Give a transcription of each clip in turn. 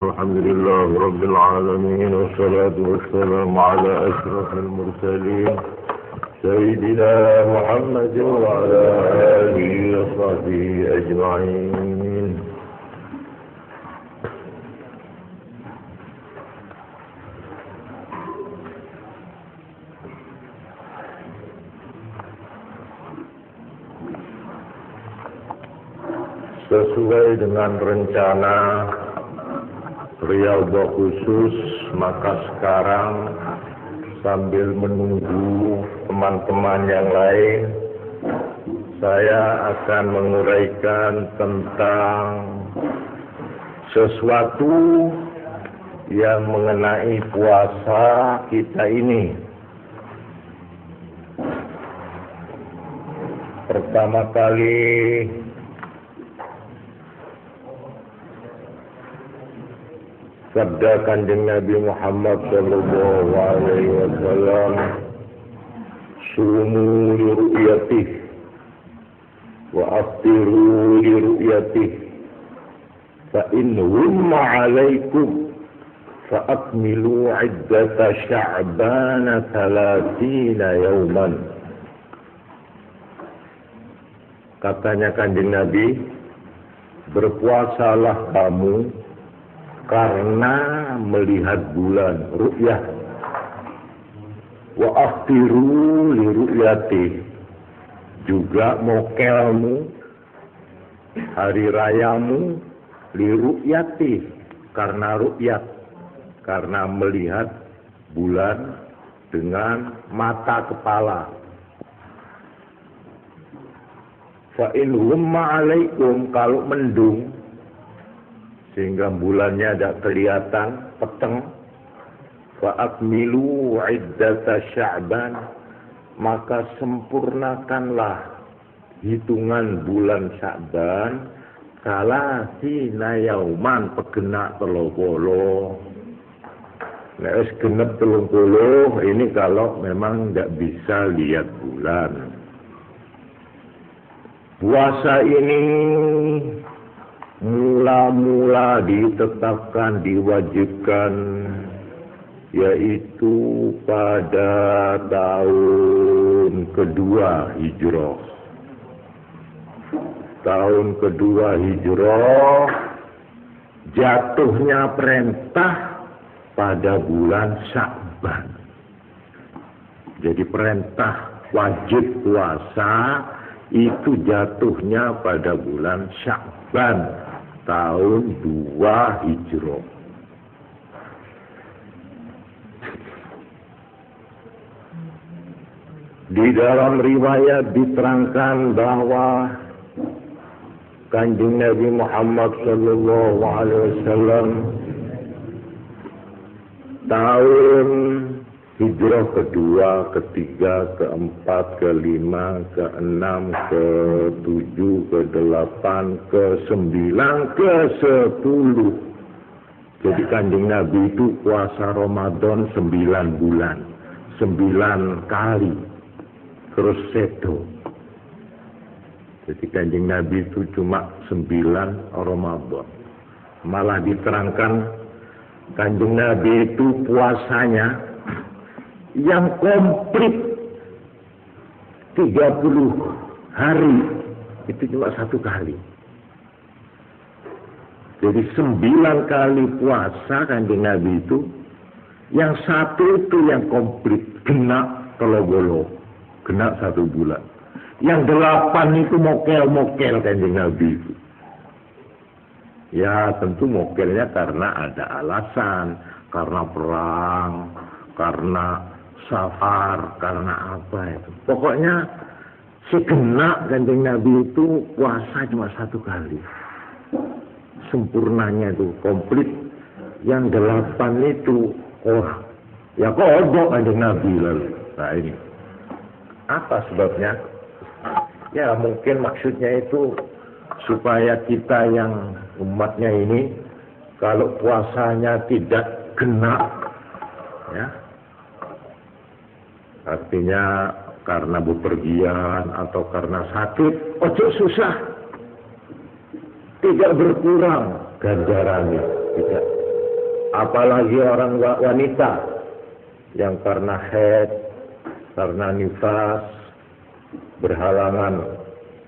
الحمد لله رب العالمين والصلاة والسلام على أشرف المرسلين سيدنا محمد وعلى آله وصحبه أجمعين. Sesuai dengan rencana Riyadhah khusus, maka sekarang sambil menunggu teman-teman yang lain, saya akan menguraikan tentang sesuatu yang mengenai puasa kita ini. Pertama kali sabda Kanjeng Nabi Muhammad sallallahu alaihi wasallam, "Sumu li ru'yatih wa aftiru li ru'yatih, fa in humma 'alaikum fa akmilu 'iddata sya'bana 30 yawman." Katanya Kanjeng Nabi, berpuasalah kamu karena melihat bulan ru'yah, wa aftiru li ru'yati, juga mokelmu, hari rayamu, li ru'yati, karena ru'yat, karena melihat bulan dengan mata kepala. Fa in humma 'alaikum, kalau mendung sehingga bulannya tidak kelihatan, peteng, fa akmilu 'iddata sya'ban, maka sempurnakanlah hitungan bulan Sya'ban, salasina yauman, pegenak 30. Nek wis genep 30, ini kalau memang tidak bisa lihat bulan. Puasa ini mula-mula ditetapkan, diwajibkan, yaitu pada tahun kedua Hijrah. Tahun kedua Hijrah jatuhnya perintah pada bulan Sya'ban. Jadi perintah wajib puasa itu jatuhnya pada bulan Sya'ban tahun 2 Hijrah. Di dalam riwayat diterangkan bahwa Kanjeng Nabi Muhammad sallallahu alaihi wasallam tahun Hijrah kedua, ketiga, keempat, kelima, keenam, ketujuh, kedelapan, kesembilan, ke-10. Jadi Kanjeng Nabi itu puasa Ramadan 9 bulan, 9 kali, terus sedo. Jadi Kanjeng Nabi itu cuma 9 Ramadan. Malah diterangkan Kanjeng Nabi itu puasanya yang komplit 30 hari itu cuma 1 kali. Jadi 9 kali puasa Kanjeng Nabi itu, yang 1 itu yang komplit, genap telogolo, genap 1 bulan. Yang 8 itu mokel-mokel Kanjeng Nabi itu. Ya tentu mokelnya karena ada alasan, karena perang, karena safar, karena apa itu. Pokoknya segenap Kanjeng Nabi itu puasa cuma 1 kali. Sempurnanya itu komplit. Yang 8 itu ya kodok Kanjeng Nabi lalu. Nah ini apa sebabnya? Ya mungkin maksudnya itu supaya kita yang umatnya ini kalau puasanya tidak genap, ya, artinya karena bepergian atau karena sakit, ojo susah, tidak berkurang ganjarannya, tidak. apalagi orang wanita yang karena haid, karena nifas, berhalangan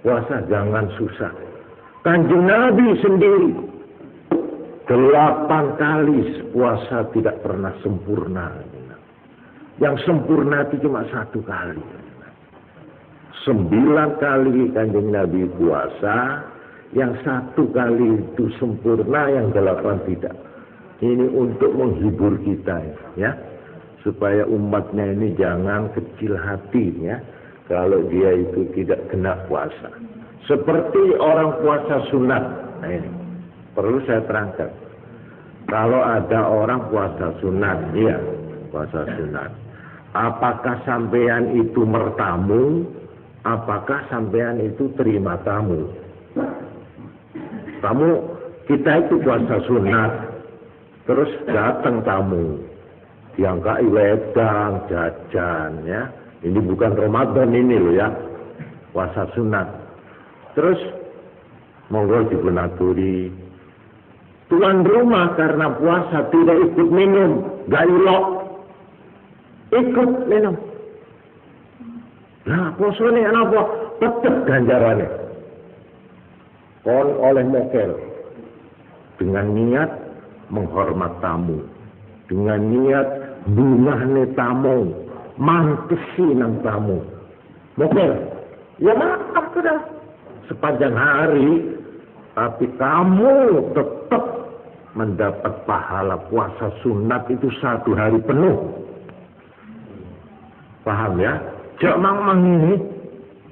puasa, jangan susah. Kanjeng Nabi sendiri 8 kali puasa tidak pernah sempurna. Yang sempurna itu cuma 1 kali. 9 kali Kanjeng Nabi puasa, yang 1 kali itu sempurna, yang 8 tidak. Ini untuk menghibur kita, ya, supaya umatnya ini jangan kecil hati, ya, kalau dia itu tidak kena puasa. Seperti orang puasa sunat. Nah, ini perlu saya terangkan. Kalau ada orang puasa sunat, iya, puasa sunat. Apakah sampean itu mertamu? Apakah sampean itu terima tamu? Kita itu puasa sunat, terus datang tamu, diangkai wedang, jajan, ya. Ini bukan Ramadan ini loh, ya, puasa sunat. Terus monggo dipunaturi. Tuan rumah karena puasa tidak ikut minum, gak ilok, ikut minum. Nah, puasa ini apa? Tetap ganjarannya. Kon oleh mokel dengan niat menghormat tamu, dengan niat bungahne tamu, mantesi nang tamu. Mokel, ya maaf sudah sepanjang hari, tapi kamu tetap mendapat pahala puasa sunat itu 1 hari penuh. Paham, ya? Jak mang-mang ini,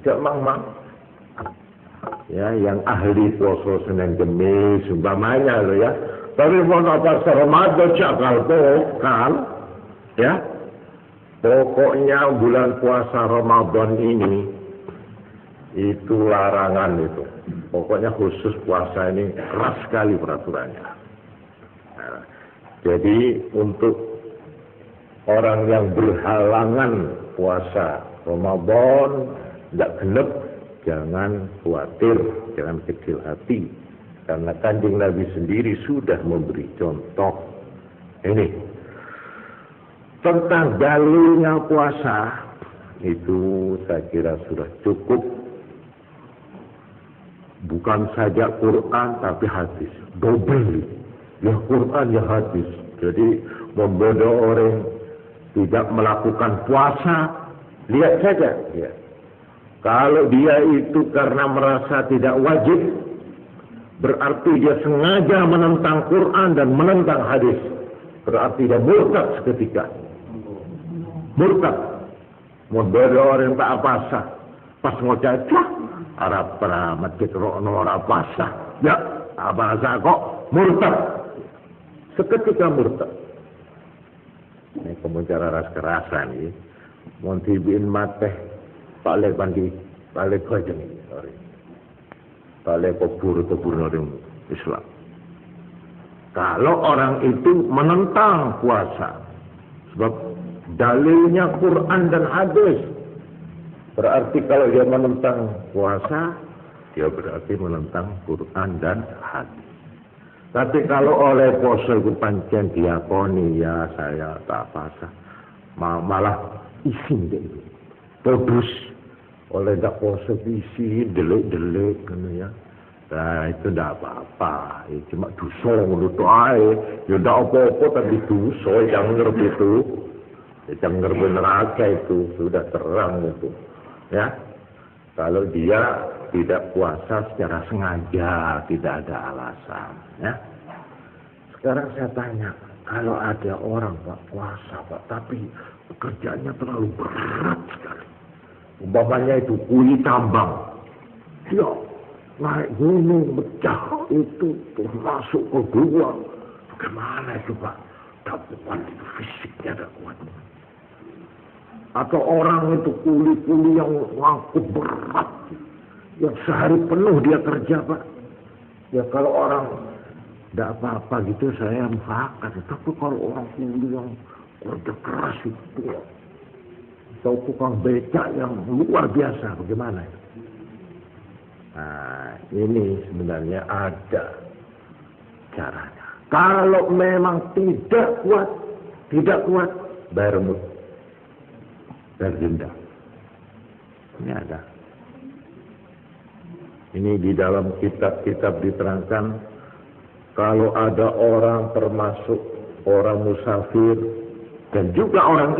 jak mang-mang. Ya, yang ahli puasa Senin Kemis umpamanya loh, ya. Tapi mau apa Ramadan cakal pokal, ya. Pokoknya bulan puasa Ramadan ini itu larangan itu. Pokoknya khusus puasa ini keras sekali peraturannya. Nah, jadi untuk orang yang berhalangan puasa Ramadan tidak genep, jangan khawatir, jangan kecil hati, karena Kanjeng Nabi sendiri sudah memberi contoh. Ini tentang dalilnya puasa itu saya kira sudah cukup. Bukan saja Quran tapi hadis, double, ya Quran ya hadis. Jadi membodoh orang tidak melakukan puasa, lihat saja, ya. Kalau dia itu karena merasa tidak wajib, berarti dia sengaja menentang Quran dan menentang hadis. Berarti dia murtad seketika. Murtad. Membodoh orang tak puasa. Pas ngocah, Arab peramat keterono ora puasa. Ya, abasa kok murtad. Seketika murtad. Ini kemucara ras kerasan ini. Monti bin mateh balik bandi, balik kajeng. Balik kubur orang Islam. Kalau orang itu menentang puasa, sebab dalilnya Quran dan hadis. Berarti kalau dia menentang puasa, dia berarti menentang Quran dan hadis. Tapi kalau oleh puasa itu pancen diakoni, ya saya tak puasa, malah isin deh itu. Terus oleh tak puasa isi delik-delik kan ya. Nah itu tidak apa-apa, ya, cuma dosa menurut aja. Ya tidak apa-apa tapi dosa, jangan ngerti itu. Ya, jangan ngerti neraka itu, sudah terang itu. Ya, kalau dia tidak puasa secara sengaja, tidak ada alasan, ya. Sekarang saya tanya, kalau ada orang Pak puasa Pak, tapi pekerjaannya terlalu berat sekali, umpamanya itu kuli tambang, ya naik gunung pecah itu masuk ke gua, bagaimana itu Pak? Tak kuat itu fisiknya tak kuat. Atau orang itu kuli-kuli yang ngangkut berat, yang sehari penuh dia kerja Pak. Ya kalau orang tidak apa-apa gitu saya mufakat. Tapi kalau orang kuli yang kerja keras itu, atau tukang becak yang luar biasa, bagaimana? Nah ini sebenarnya ada caranya. Kalau memang tidak kuat, bayar mut, bayar denda. Ini ada. Ini di dalam kitab-kitab diterangkan, kalau ada orang termasuk orang musafir dan juga orang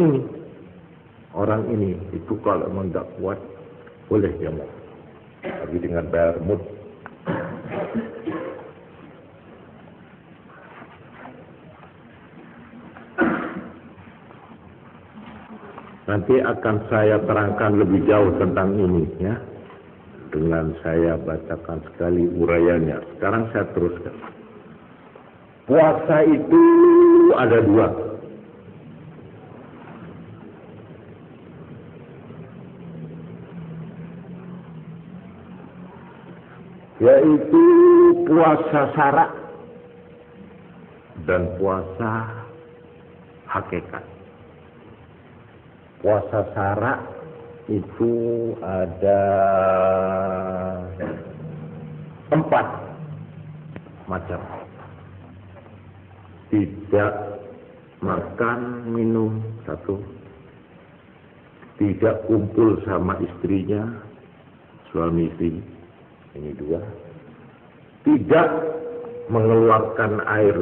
ini itu kalau memang tidak kuat, boleh dia mau, tapi dengan bayar mut. Nanti akan saya terangkan lebih jauh tentang ini ya, dengan saya bacakan sekali uraiannya. Sekarang saya teruskan. Puasa itu ada dua. Yaitu puasa syarak dan puasa hakikat. Puasa syarak itu ada 4 macam. Tidak makan, minum 1. Tidak kumpul sama istrinya, suami istri. Ini 2. Tidak mengeluarkan air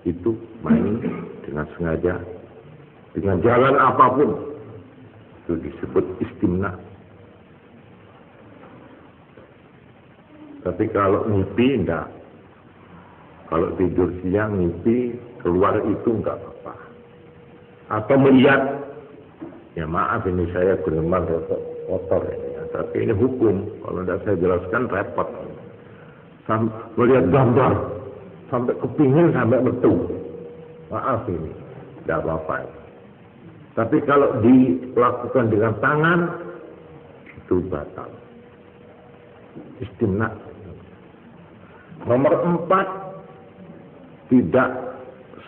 itu mani dengan sengaja, dengan jalan apapun. Itu disebut istimna. Tapi kalau mimpi enggak. Kalau tidur siang mimpi keluar itu enggak apa-apa. Atau melihat, ya maaf ini saya beremang kotor ya. Tapi ini hukum. Kalau tidak saya jelaskan repot. Melihat gambar sampai kepingin sampai metu. Maaf ini, tidak apa-apa. Tapi kalau dilakukan dengan tangan, itu batal. Istimna. Nomor 4, tidak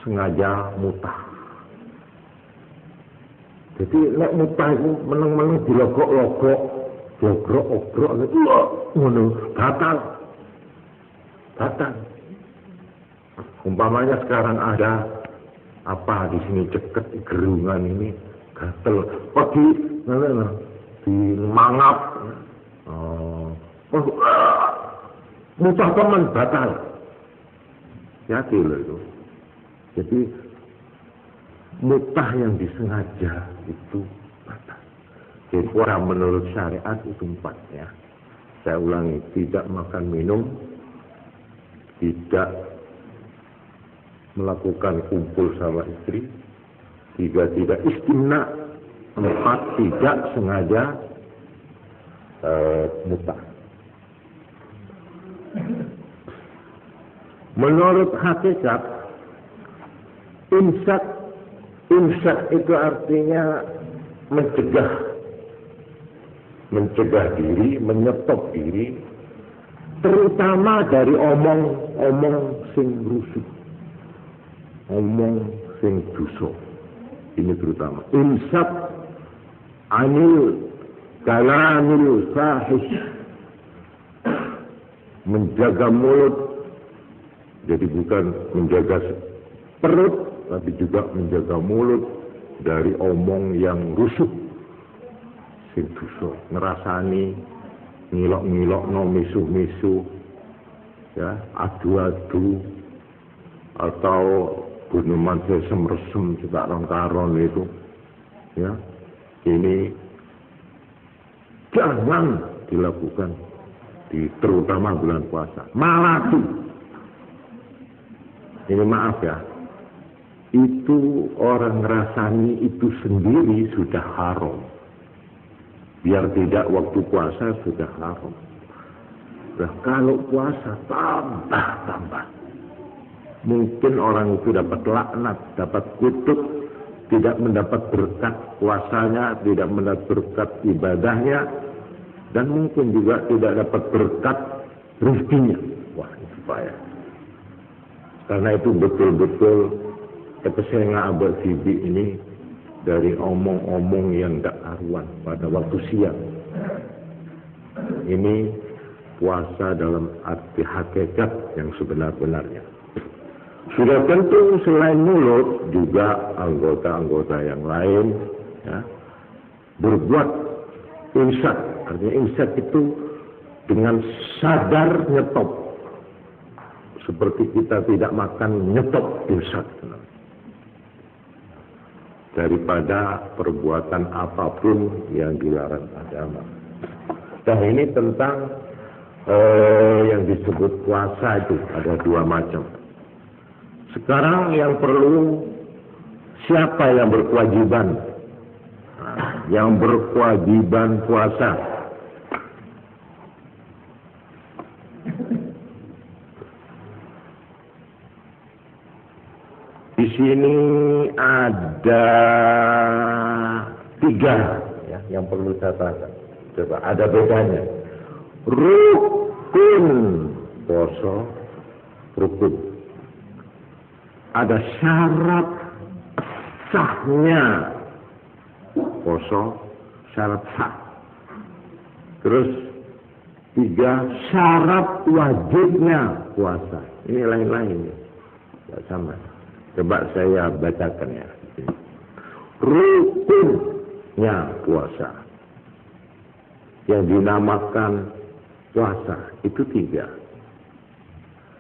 sengaja mutah. Jadi nek mutah itu meneng-meneng dilogok-logok, jogrok-ogrok, ngono batal. Batal. Umpamanya sekarang ada apa di sini ceket gerungan ini gatel pergi di mangap mutah teman batal ya loh itu. Jadi mutah yang disengaja itu batal. Jadi orang menurut syariat itu 4 ya. Saya ulangi, tidak makan minum, tidak melakukan kumpul sama istri, 3 tidak istimna, 4 tidak sengaja mutah. Menurut hakikat, imsak itu artinya mencegah diri, menyetop diri, terutama dari omong sing rusuh. Omong sing dosa. Ini terutama. Imsak anil kalamil fahish. Menjaga mulut. Jadi bukan menjaga perut, tapi juga menjaga mulut dari omong yang rusuh. Sing dosa. Ngerasani, ngilok-ngilokno, misuh-misuh, ya, adu-adu, atau gunuman sesem-resem cetak rongkaron itu, ya, ini jangan dilakukan terutama bulan puasa. Malati, ini maaf ya, itu orang ngerasani itu sendiri sudah haram. Biar tidak waktu puasa sudah haram. Nah, kalau puasa tambah. Mungkin orang itu dapat laknat, dapat kutuk, tidak mendapat berkat puasanya, tidak mendapat berkat ibadahnya, dan mungkin juga tidak dapat berkat rezekinya. Wah, itu bahaya. Karena itu betul-betul kepesengan abad sibi ini dari omong-omong yang tidak karuan pada waktu siang. Ini puasa dalam arti hakikat yang sebenar-benarnya. Sudah tentu selain mulut juga anggota-anggota yang lain ya, berbuat imsak. Artinya imsak itu dengan sadar nyetop. Seperti kita tidak makan nyetop imsak. Daripada perbuatan apapun yang dilarang agama. Dan ini tentang yang disebut puasa itu ada dua macam. Sekarang yang perlu siapa yang berkewajiban? Nah, yang berkewajiban puasa. Di sini ada 3 ya, yang perlu saya katakan. Coba ada bedanya. Rukun poso, rukun. Ada syarat sahnya poso, syarat sah. Terus 3 syarat wajibnya puasa. Ini lain-lain, tidak sama. Coba saya bacakan ya. Rukunnya puasa yang dinamakan puasa itu 3.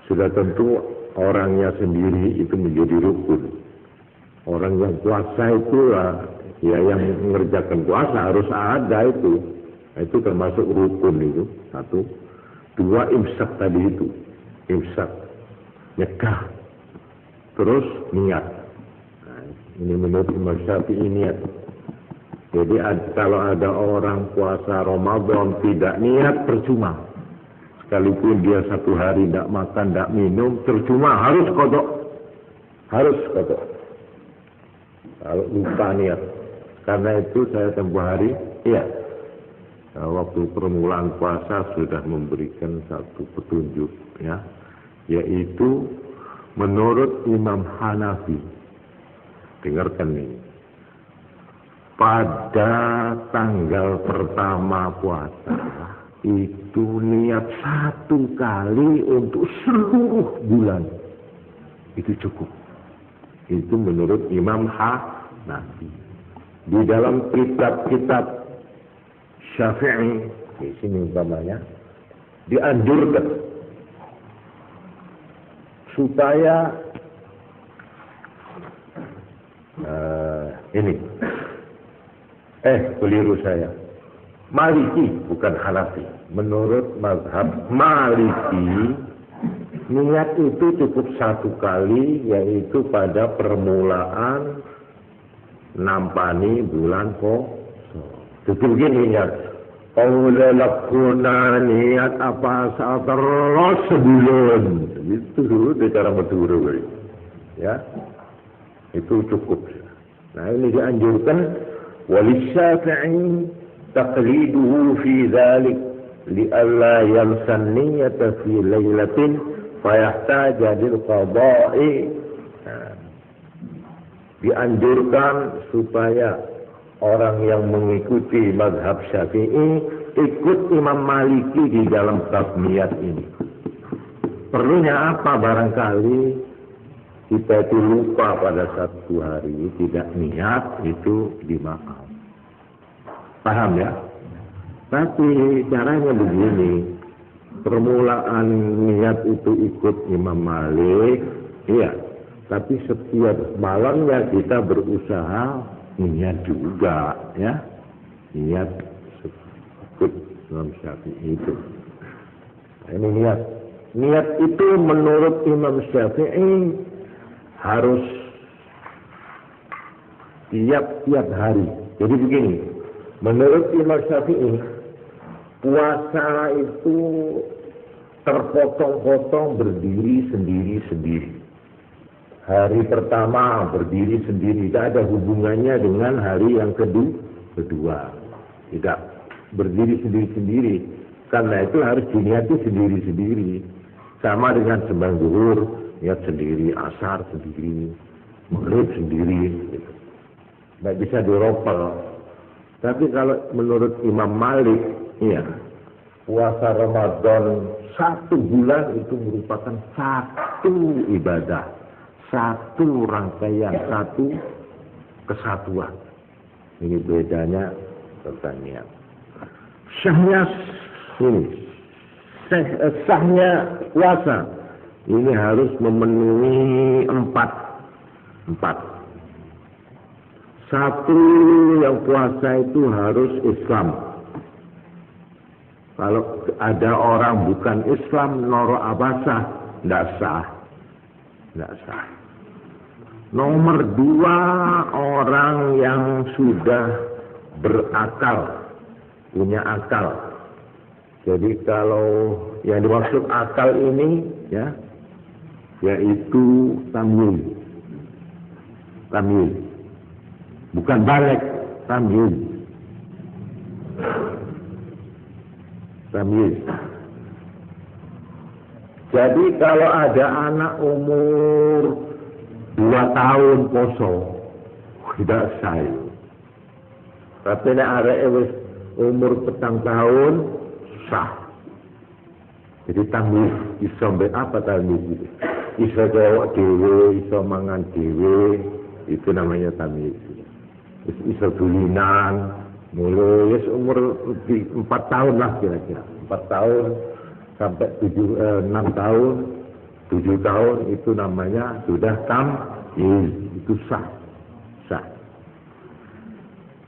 Sudah tentu orangnya sendiri itu menjadi rukun. Orang yang puasa itu ya yang mengerjakan puasa harus ada itu. Itu termasuk rukun itu. 1. 2 imsak tadi itu. Imsak. Nyegah. Terus niat. Nah, ini menurut Imam Syafi'i niat. Jadi kalau ada orang puasa Ramadan tidak niat percuma. Sekalipun dia 1 hari tidak makan, tidak minum, percuma, harus qadha. Harus qadha. Kalau lupa niat. Karena itu saya tempoh hari, iya. Waktu permulaan puasa sudah memberikan satu petunjuk, ya, yaitu menurut Imam Hanafi, dengarkan ini, pada tanggal pertama puasa itu niat 1 kali untuk seluruh bulan, itu cukup. Itu menurut Imam Hanafi. Di dalam kitab-kitab Syafi'i, di sini umpamanya, dianjurkan supaya ini keliru saya, Maliki bukan Hanafi. Menurut mazhab Maliki niat itu cukup 1 kali, yaitu pada permulaan nampani bulan poso. Itu begini ya, Qawla lakuna niat apa saat terus sebulan. Itu dulu cara Madura. Ya. Itu cukup. Nah, ini dianjurkan walisyafi'i taqliduhu fi dzalik li'alla yalsan niyata fi lailatin fayahtaja lil qada'i. Dianjurkan supaya orang yang mengikuti mazhab Syafi'i ikut Imam Maliki di dalam bab niat ini. Perlunya apa? Barangkali kita itu lupa pada 1 hari tidak niat, itu dimaaf. Paham ya? Tapi caranya begini, permulaan niat itu ikut Imam Malik, iya. Tapi setiap malamnya kita berusaha niat juga, ya, niat ikut Imam Syafi'i itu. Nah, ini niat itu menurut Imam Syafi'i harus tiap hari. Jadi begini, menurut Imam Syafi'i puasa itu terpotong-potong berdiri sendiri-sendiri. Hari pertama berdiri sendiri, tidak ada hubungannya dengan hari yang kedua. Tidak berdiri sendiri-sendiri. Karena itu harus diniati sendiri-sendiri. Sama dengan sembahyang zuhur, niat sendiri, asar sendiri, maghrib sendiri. Gitu. Tidak bisa diropel. Tapi kalau menurut Imam Malik, iya, puasa Ramadan 1 bulan itu merupakan 1 ibadah. satu rangkaian, satu kesatuan. Ini bedanya pertanian. Sahnya ini, sahnya puasa ini harus memenuhi empat. Satu, yang puasa itu harus Islam. Kalau ada orang bukan Islam, noro abasah, tidak sah. Nomor dua, orang yang sudah berakal, punya akal. Jadi kalau yang dimaksud akal ini, ya, yaitu tamyiz. Bukan balik, tamyiz. Jadi kalau ada anak umur 2 tahun poso, tidak sah. Tapi nek arek umur 4 tahun sah. Jadi tamyiz iso mbek apa tamyiz? Iso jawab dhewe, iso mangan dhewe, itu namanya tamyiz. Iso dulinan, mulai umur 4 tahun lah kira-kira. 4 tahun sampai 6 tahun, 7 tahun itu namanya sudah tamyiz, itu sah.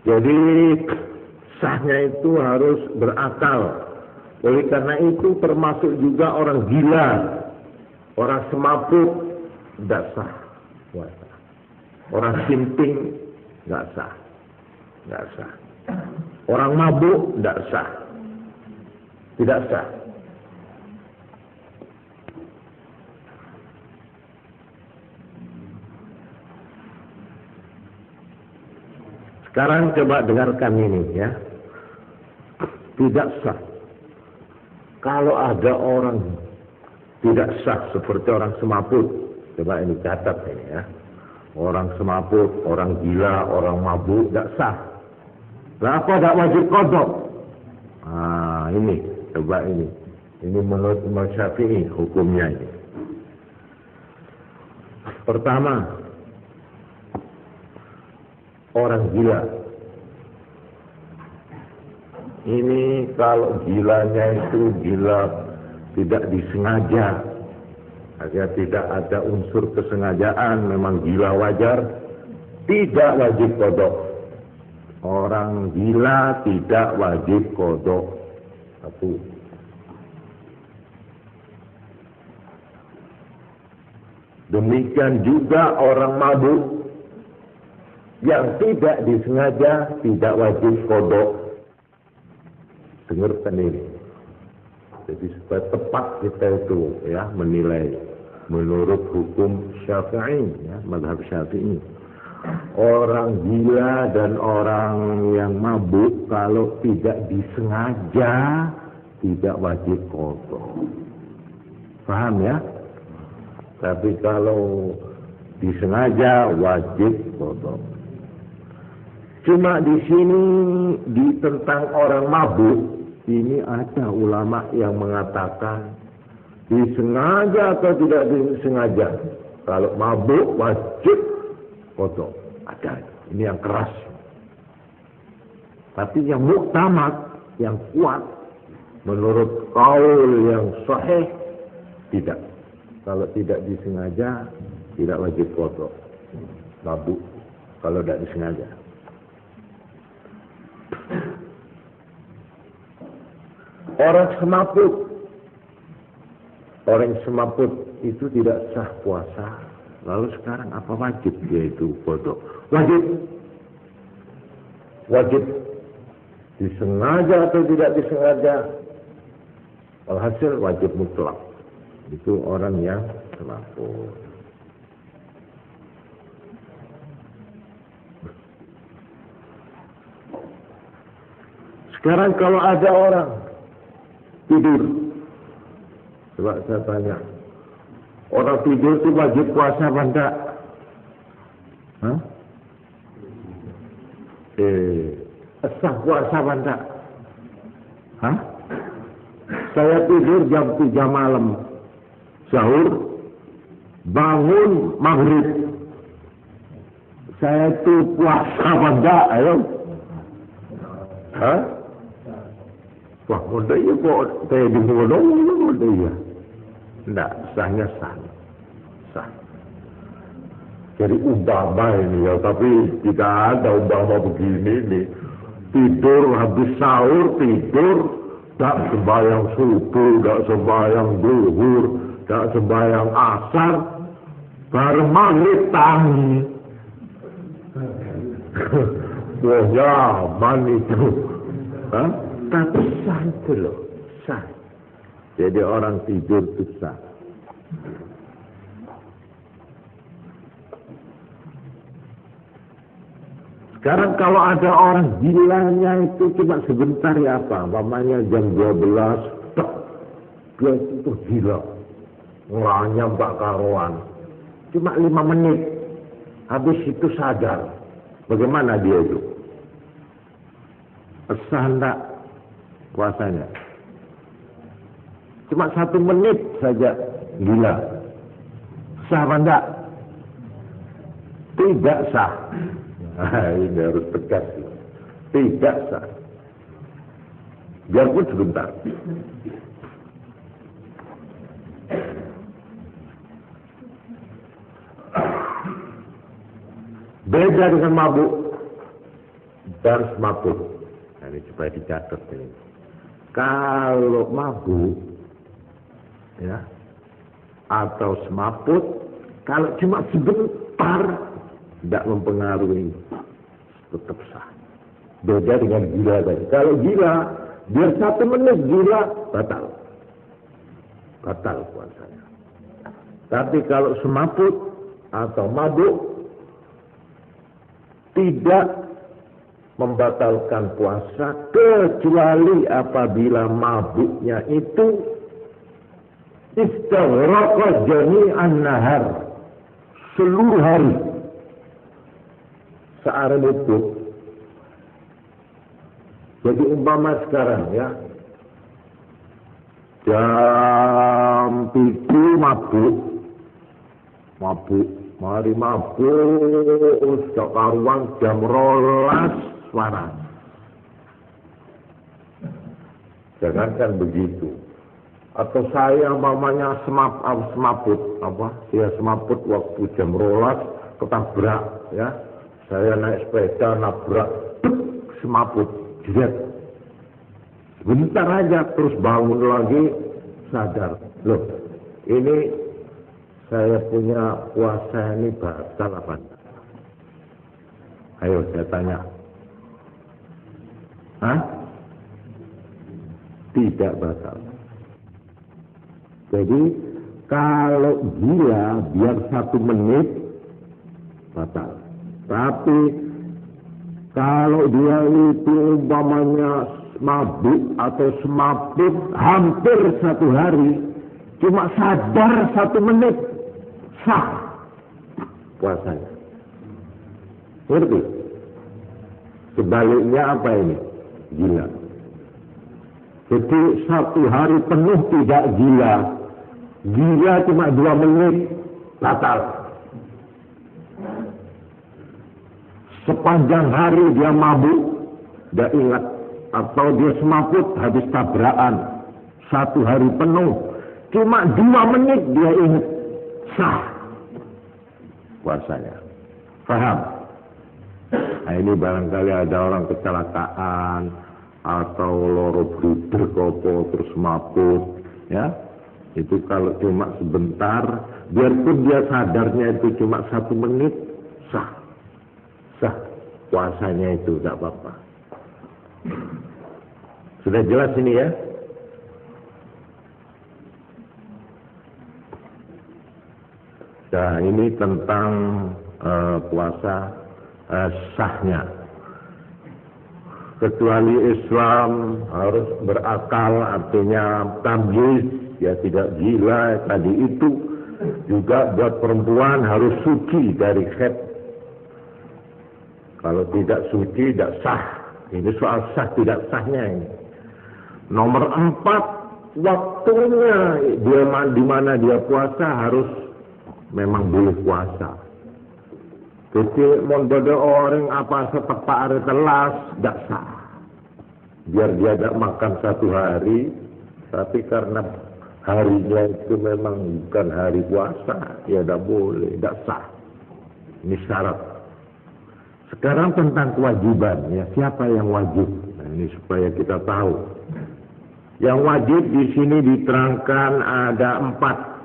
Jadi sahnya itu harus berakal. Oleh karena itu termasuk juga orang gila, orang semabuk, tidak sah. Orang simping, tidak sah. Orang mabuk, tidak sah. Sekarang coba dengarkan ini, ya. Tidak sah. Kalau ada orang tidak sah seperti orang semaput, coba ini catat ini, ya. Orang semaput, orang gila, orang mabuk, tidak sah. Kenapa tidak wajib qadha? Ini, coba ini. Ini menurut Imam Syafi'i hukumnya ini. Pertama, orang gila. Ini kalau gilanya itu gila tidak disengaja, agar tidak ada unsur kesengajaan, memang gila wajar, tidak wajib qadha. Orang gila tidak wajib qadha. Satu. Demikian juga orang mabuk yang tidak disengaja tidak wajib qadha. Dengarkan ini. Jadi supaya tepat kita itu, ya, menilai menurut hukum Syafi'i, ya, mazhab Syafi'i. Orang gila dan orang yang mabuk kalau tidak disengaja tidak wajib qadha. Paham, ya? Tapi kalau disengaja wajib qadha. Cuma di sini tentang orang mabuk ini ada ulama yang mengatakan disengaja atau tidak disengaja. Kalau mabuk wajib qadha. Ada. Ini yang keras. Tapi yang muktamad, yang kuat, menurut qaul yang sahih, tidak. Kalau tidak disengaja tidak wajib qadha. Mabuk kalau tidak disengaja. Orang semaput itu tidak sah puasa. Lalu sekarang apa wajib dia itu qadha? Wajib. Disengaja atau tidak disengaja, alhasil wajib mutlak. Itu orang yang semaput. Sekarang kalau ada orang tidur, coba saya tanya, orang tidur itu wajib puasa apa enggak? Sah puasa apa enggak? Saya tidur jam 3 malam, sahur bangun maghrib. Saya itu puasa apa enggak? Ayo. Hah? Wah, mudah ya kok saya dimulung, mudah ya. Enggak, sahnya sah. Sah. Jadi umpama ini ya, tapi tidak ada umpama begini nih. Tidur habis sahur, tidur, tak sembahyang subuh, tak sembahyang zuhur, tak sembahyang asar, baru maghrib tangi. Wah, nyaman itu. Hah? Tapi sah itu loh, sah. Jadi orang tidur itu sah. Sekarang kalau ada orang gilanya itu cuma sebentar ya apa? Mamanya jam 12, tek, dia itu gila. Ngurangnya mbak karuan. Cuma 5 menit. Habis itu sadar. Bagaimana dia itu? Sah enggak puasanya? Cuma 1 menit saja gila. Sah apa enggak? Tidak sah. Nah, ini harus tegas. Tidak sah. Biarpun sebentar. Beda dengan mabuk dan semaput. Nah, ini supaya dicatat ini. Kalau mabuk, ya, atau semaput, kalau cuma sebentar, tidak mempengaruhi, tetap sah. Beda dengan gila tadi. Kalau gila, biar 1 menit gila, batal. Batal puasanya. Tapi kalau semaput atau mabuk, tidak membatalkan puasa kecuali apabila mabuknya itu istaghraqa jami'an nahar, seluruh hari. Searah itu. Jadi umpama sekarang ya, jam 7 mabuk, mari mabuk, sejak karuan jam 12 waras. Jangankan begitu. Atau saya mamanya semaput, apa? Ya semaput waktu jam 12 ketabrak, ya. Saya naik sepeda nabrak, semaput, jerat. Sebentar aja terus bangun lagi, sadar. Loh, ini saya punya puasa ini batal apa enggak? Ayo saya tanya. Hah? Tidak batal. Jadi kalau gila biar 1 menit batal. Tapi kalau dia itu umpamanya mabuk atau semaput hampir 1 hari, cuma sadar 1 menit, sah puasanya. Ngerti? Sebaliknya apa ini? Gila. Jadi 1 hari penuh tidak gila. Gila cuma 2 menit, batal. Sepanjang hari dia mabuk, tidak ingat. Atau dia semaput habis tabrakan 1 hari penuh, cuma 2 menit dia ingat, sah puasanya. Paham? Nah, ini barangkali ada orang kecelakaan atau loro bruder kopo terus mabuk, ya. Itu kalau cuma sebentar, biarpun dia sadarnya itu cuma 1 menit, sah puasanya itu, tidak apa-apa. Sudah jelas ini ya? Nah, ini tentang puasa sahnya. Kecuali Islam harus berakal, artinya tamyiz, ya tidak gila tadi itu. Juga buat perempuan harus suci dari haid. Kalau tidak suci, tidak sah. Ini soal sah tidak sahnya ini. Nomor 4, waktunya dia di mana dia puasa harus memang boleh puasa. Jadi mon bodo orang apa setepak hari telas tidak sah. Biar dia tidak makan 1 hari, tapi karena harinya itu memang bukan hari puasa, ya tidak boleh, tidak sah. Ini syarat. Sekarang tentang kewajiban, ya siapa yang wajib? Nah, ini supaya kita tahu. Yang wajib di sini diterangkan ada 4.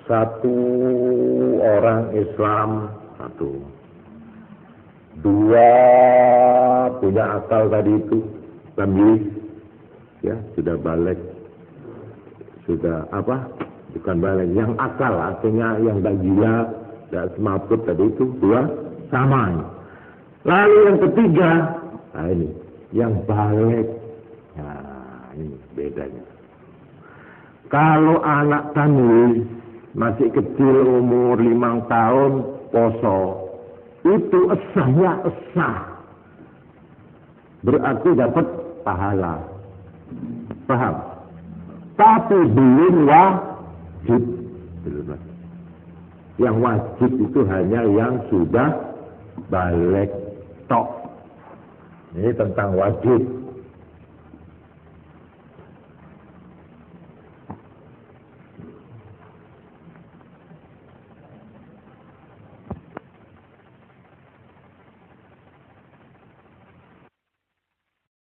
1 orang Islam, 1. 2 punya akal tadi itu, tamyiz, ya sudah balik, sudah apa? Bukan balik, yang akal artinya yang tidak gila, tidak semaput tadi itu 2 sama. Lalu yang ketiga, nah ini yang balik, nah ini bedanya. Kalau anak tamyiz masih kecil umur 5 tahun poso itu esahnya esah, berarti dapat pahala, paham? Tapi belum wajib. Yang wajib itu hanya yang sudah balik tok. Ini tentang wajib.